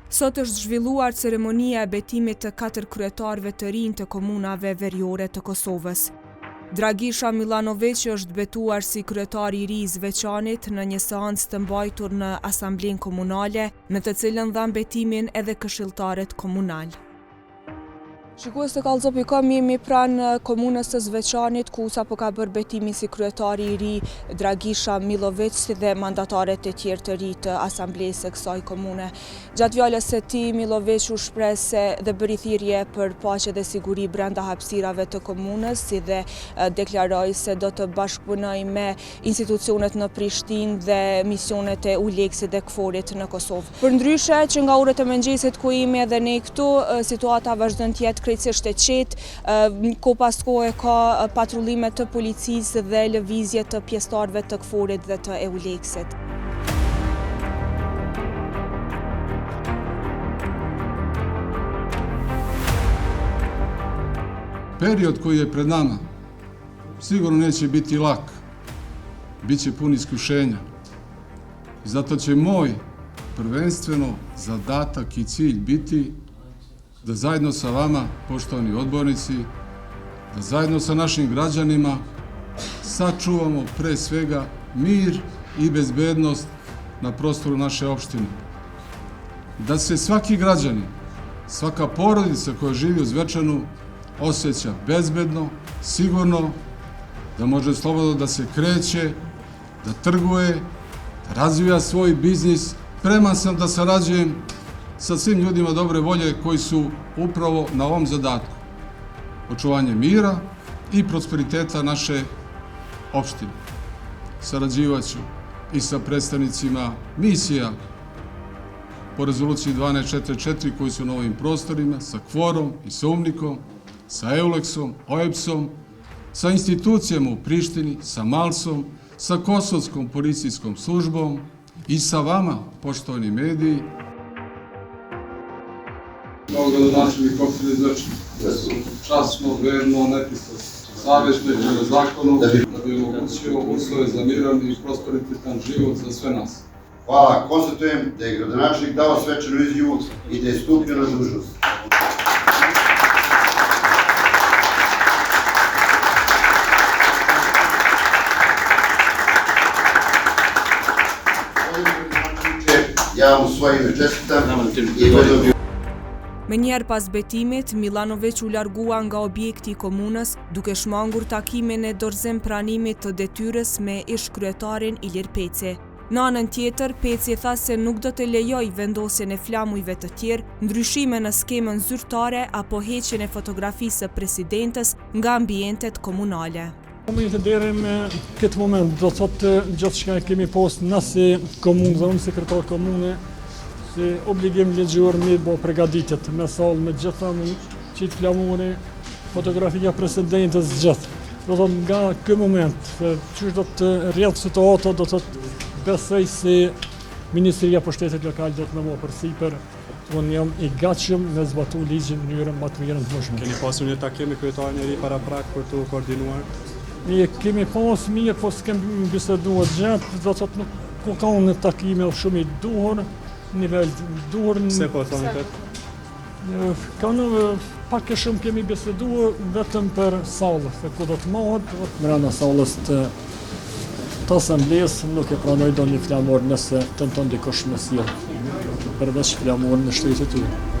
Sot është zhvilluar ceremonia e betimit të 4 kryetarëve të rinj të komunave veriore të Kosovës. Dragisha Milanović është betuar si kryetari i ri i Zveçanit në një seancë të mbajtur në Asamblenë Komunale, në të cilën dhanë betimin edhe këshilltarët komunal. Shikues të Kallëzop.com, jemi pranë komunës së Zveçanit, ku sapo ka bërë betimin si kryetari i ri Dragisha Milanović, si dhe mandatarët e tjerë të ri të asamblesë së kësaj komune. Gjatë fjalës së tij, Milanović u shpreh se dhe bëri thirrje për paqe dhe siguri brenda hapësirave të komunës, si dhe deklaroi se do të bashkëpunojë me institucionet në Prishtinë dhe misionet e ULEX-it dhe KFOR-it në Kosovë. Përndryshe që nga orët e mëngjesit ku jemi edhe ne këtu, situata vazhdon të jetë krejtësisht e qetë, ko pas kohë ka patrullime të policisë dhe lëvizje të pjesëtarëve të KFOR-it dhe të ULEX-it. Period koji je pred nama sigurno neće biti lak, bit će pun iskušenja. Zato će moj prvenstveno zadatak i cilj biti da zajedno sa vama, poštovani odbornici, da zajedno sa našim građanima sačuvamo pre svega mir i bezbednost na prostoru naše opštine. Da se svaki građanin, svaka porodica koja živi u Zvečanu osjeća bezbedno, sigurno, da može slobodno da se kreće, da trguje, da razvija svoj biznis. Spreman sam da sarađujem sa svim ljudima dobre volje koji su upravo na ovom zadatku. Očuvanje mira i prosperiteta naše opštine. Sarađivaću i sa predstavnicima misija po rezoluciji 1244 koji su na ovim prostorima, sa KFOR-om i sa UMNIK-om, sa EULEX-om, OEBS-om, sa institucijama u Prištini, sa MALS-om, sa Kosovskom policijskom službom i sa vama, poštovani mediji. Kao gradonačelnik opštine Zvečan, časno, verno, nepristrasno, savjesno i prema zakonu, da bi omogućio uslove za miran i prosperitetan život za sve nas. Hvala, konstatujem da je gradonačelnik dao svečanu izjavu i da je stupio na dužnost. Ja vam u svoje ime čestitam i dobio. Me njerë pas betimit, Milanović u largua nga objekti i komunës, duke shmangur takimin e dorëzim pranimit të detyrës me ish-kryetarin Ilir Peci. Në anën tjetër, Peci tha se nuk do të lejoj vendosjen e flamujve të tjerë, ndryshime në skemën zyrtare apo heqjen e fotografisë së presidentes nga ambientet komunale. Të deri me këtë moment, do të thotë gjithë shka kemi pas na si komunë dhe unë sekretar komune, si obligim ligjor me bo pregaditjet me sallë, me gjitha me qitë flamuri, fotografia presidentes gjithë. Do të thotë nga kë moment, që do të rrjedhë situata, do të besoj si Ministria për Shtetit Lokal do të në më përsipër, unë jam i gatshëm me zbatu ligjin në njërën më të mirën të mëshme. Keni pasur një takim me kryetarin e ri para prak për të koordinuar? Ne kemi pas mirë, po s'kem biseduar gjatë, do të thotë nuk ka në takime shumë i duhur, nivel duhur. Pse po thoni këtë? Kanë pak e shumë kemi biseduar vetëm për sallë, se ku do të mohet, brenda sallës të asamblesë nuk e pranoj do një flamur nëse tenton dikush me sjellë përveç flamur në shtetit e tyre.